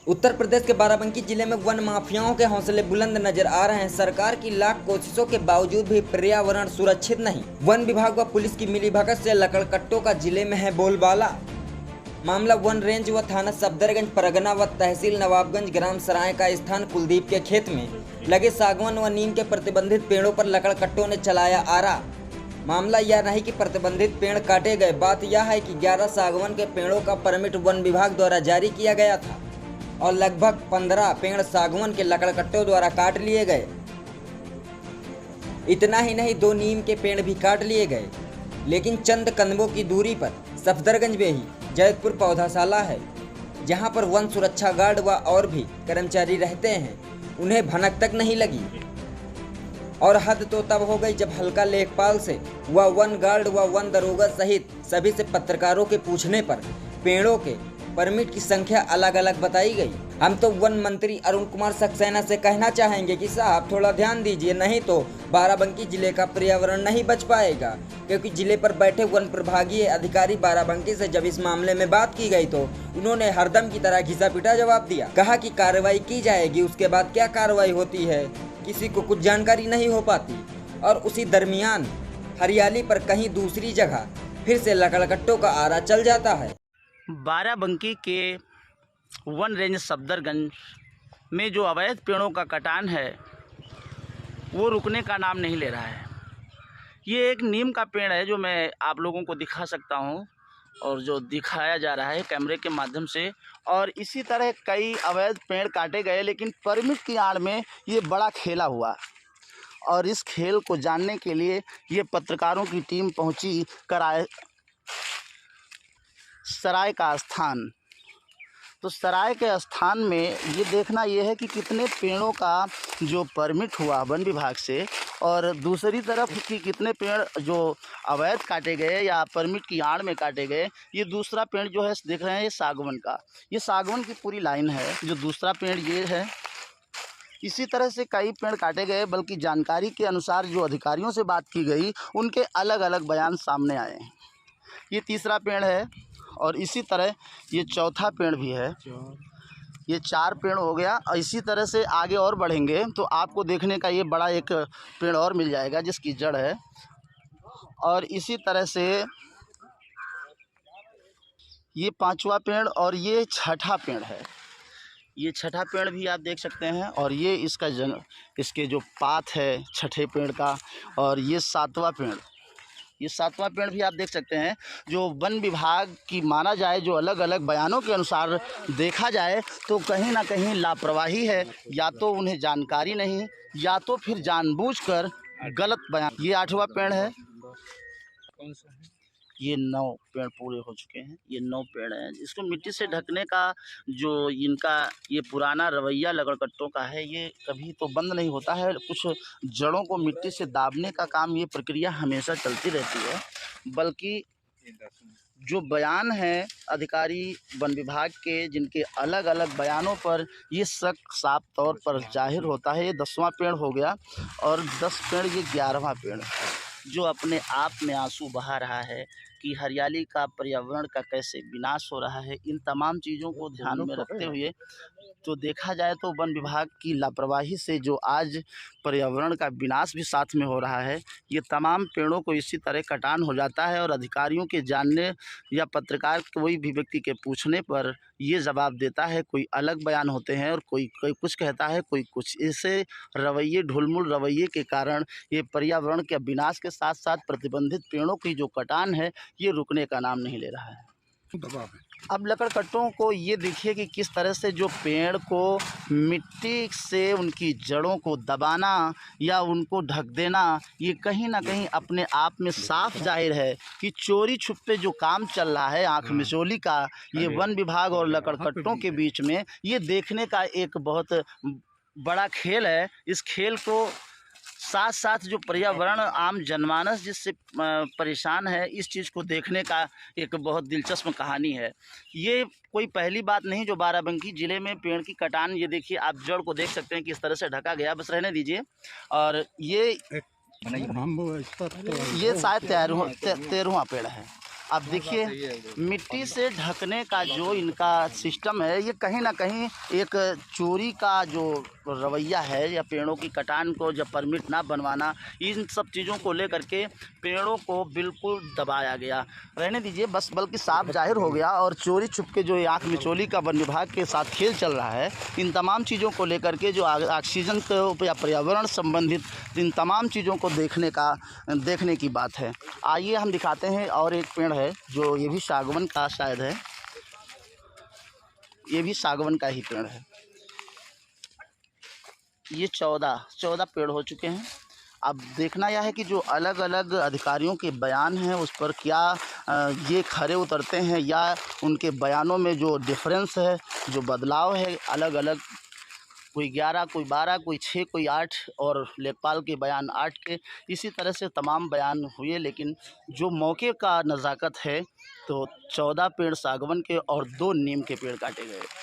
उत्तर प्रदेश के बाराबंकी जिले में वन माफियाओं के हौसले बुलंद नजर आ रहे हैं। सरकार की लाख कोशिशों के बावजूद भी पर्यावरण सुरक्षित नहीं। वन विभाग व पुलिस की मिलीभगत से लकड़कट्टों का जिले में है बोलबाला। मामला वन रेंज व थाना सफदरगंज परगना व तहसील नवाबगंज ग्राम सराय का स्थान कुलदीप के खेत में लगे सागवान व नीम के प्रतिबंधित पेड़ों पर लकड़कट्टों ने चलाया आरा। मामला यह नहीं कि प्रतिबंधित पेड़ काटे गए, बात यह है कि 11 सागवान के पेड़ों का परमिट वन विभाग द्वारा जारी किया गया था और लगभग 15 पेड़ सागवान के लकड़कट्टों द्वारा काट लिए गए। इतना ही नहीं, 2 नीम के पेड़ भी काट लिए गए। लेकिन चंद कदमों की दूरी पर सफदरगंज में ही जैतपुर पौधाशाला है, जहां पर वन सुरक्षा गार्ड व और भी कर्मचारी रहते हैं। उन्हें भनक तक नहीं लगी। और हद तो तब हो गई जब हल्का लेखपाल से व वन गार्ड व वन दरोगा सहित सभी से पत्रकारों के पूछने पर पेड़ों के परमिट की संख्या अलग अलग बताई गई। हम तो वन मंत्री अरुण कुमार सक्सेना से कहना चाहेंगे कि साहब थोड़ा ध्यान दीजिए, नहीं तो बाराबंकी जिले का पर्यावरण नहीं बच पाएगा। क्योंकि जिले पर बैठे वन प्रभागीय अधिकारी बाराबंकी से जब इस मामले में बात की गई तो उन्होंने हरदम की तरह घिसा पिटा जवाब दिया। कहा कि कार्रवाई की जाएगी, उसके बाद क्या कार्रवाई होती है किसी को कुछ जानकारी नहीं हो पाती। और उसी दरमियान हरियाली पर कहीं दूसरी जगह फिर से लकड़कट्टों का आरा चल जाता है। बाराबंकी के वन रेंज सफदरगंज में जो अवैध पेड़ों का कटान है वो रुकने का नाम नहीं ले रहा है। ये एक नीम का पेड़ है जो मैं आप लोगों को दिखा सकता हूँ और जो दिखाया जा रहा है कैमरे के माध्यम से। और इसी तरह कई अवैध पेड़ काटे गए, लेकिन परमिट की आड़ में ये बड़ा खेला हुआ। और इस खेल को जानने के लिए ये पत्रकारों की टीम पहुँची सराय का स्थान। तो सराय के स्थान में ये देखना ये है कि कितने पेड़ों का जो परमिट हुआ वन विभाग से और दूसरी तरफ कि कितने पेड़ जो अवैध काटे गए या परमिट की आड़ में काटे गए। ये दूसरा पेड़ जो है देख रहे हैं, ये सागवान का, ये सागवान की पूरी लाइन है। जो दूसरा पेड़ ये है, इसी तरह से कई पेड़ काटे गए। बल्कि जानकारी के अनुसार जो अधिकारियों से बात की गई उनके अलग अलग बयान सामने आए। ये तीसरा पेड़ है और इसी तरह ये चौथा पेड़ भी है। ये 4 पेड़ हो गया। और इसी तरह से आगे और बढ़ेंगे तो आपको देखने का ये बड़ा एक पेड़ और मिल जाएगा जिसकी जड़ है। और इसी तरह से ये 5वां पेड़ और ये 6ठा पेड़ है। ये 6ठा पेड़ भी आप देख सकते हैं। और ये इसका इसके जो पात है 6ठे पेड़ का। और ये 7वां पेड़, ये 7वां पेड़ भी आप देख सकते हैं। जो वन विभाग की माना जाए, जो अलग अलग बयानों के अनुसार देखा जाए तो कहीं ना कहीं लापरवाही है। या तो उन्हें जानकारी नहीं या तो फिर जानबूझकर गलत बयान। ये 8वां पेड़ है। कौन सा है? ये 9 पेड़ पूरे हो चुके हैं। ये 9 पेड़ हैं। इसको मिट्टी से ढकने का जो इनका ये पुराना रवैया लकड़कट्टों का है, ये कभी तो बंद नहीं होता है। कुछ जड़ों को मिट्टी से दाबने का काम, ये प्रक्रिया हमेशा चलती रहती है। बल्कि जो बयान है अधिकारी वन विभाग के, जिनके अलग अलग बयानों पर ये शक साफ तौर पर जाहिर होता है। ये 10वां पेड़ हो गया और 10 पेड़, ये 11वां पेड़ जो अपने आप में आंसू बहा रहा है कि हरियाली का, पर्यावरण का कैसे विनाश हो रहा है। इन तमाम चीज़ों को ध्यान में रखते हुए तो देखा जाए तो वन विभाग की लापरवाही से जो आज पर्यावरण का विनाश भी साथ में हो रहा है। ये तमाम पेड़ों को इसी तरह कटान हो जाता है और अधिकारियों के जानने या पत्रकार कोई भी व्यक्ति के पूछने पर ये जवाब देता है। कोई अलग बयान होते हैं और कोई कुछ कहता है, कोई कुछ। ऐसे रवैये, ढुलमुल रवैये के कारण ये पर्यावरण के विनाश के साथ साथ प्रतिबंधित पेड़ों की जो कटान है ये रुकने का नाम नहीं ले रहा है। अब लकड़कट्टों को ये देखिए कि किस तरह से जो पेड़ को मिट्टी से उनकी जड़ों को दबाना या उनको ढक देना, ये कहीं ना कहीं अपने आप में साफ जाहिर है कि चोरी छुपे जो काम चल रहा है, आँख मिचौली का, ये वन विभाग और लकड़कट्टों के बीच में ये देखने का एक बहुत बड़ा खेल है। इस खेल को साथ साथ जो पर्यावरण, आम जनमानस जिससे परेशान है, इस चीज़ को देखने का एक बहुत दिलचस्प कहानी है। ये कोई पहली बात नहीं जो बाराबंकी ज़िले में पेड़ की कटान, ये देखिए आप जड़ को देख सकते हैं किस तरह से ढका गया। बस रहने दीजिए। और ये शायद 13वां पेड़ है। आप देखिए मिट्टी से ढकने का जो इनका सिस्टम है, ये कहीं ना कहीं एक चोरी का जो रवैया है, या पेड़ों की कटान को जब परमिट ना बनवाना, इन सब चीज़ों को लेकर के पेड़ों को बिल्कुल दबाया गया। रहने दीजिए, बस बल्कि साफ जाहिर हो गया। और चोरी छुपके जो आँख मिचौली का वन विभाग के साथ खेल चल रहा है, इन तमाम चीज़ों को लेकर के जो ऑक्सीजन को या पर्यावरण संबंधित इन तमाम चीज़ों को देखने की बात है। आइए हम दिखाते हैं। और एक पेड़ है जो ये भी सागवन का शायद है, ये भी सागवन का ही पेड़ है। ये 14 पेड़ हो चुके हैं। अब देखना यह है कि जो अलग अलग अधिकारियों के बयान हैं उस पर क्या ये खरे उतरते हैं, या उनके बयानों में जो डिफरेंस है, जो बदलाव है, अलग अलग, कोई 11, कोई 12, कोई 6, कोई 8, और लेखपाल के बयान 8 के, इसी तरह से तमाम बयान हुए। लेकिन जो मौके का नज़ाकत है, तो 14 पेड़ सागवन के और 2 नीम के पेड़ काटे गए।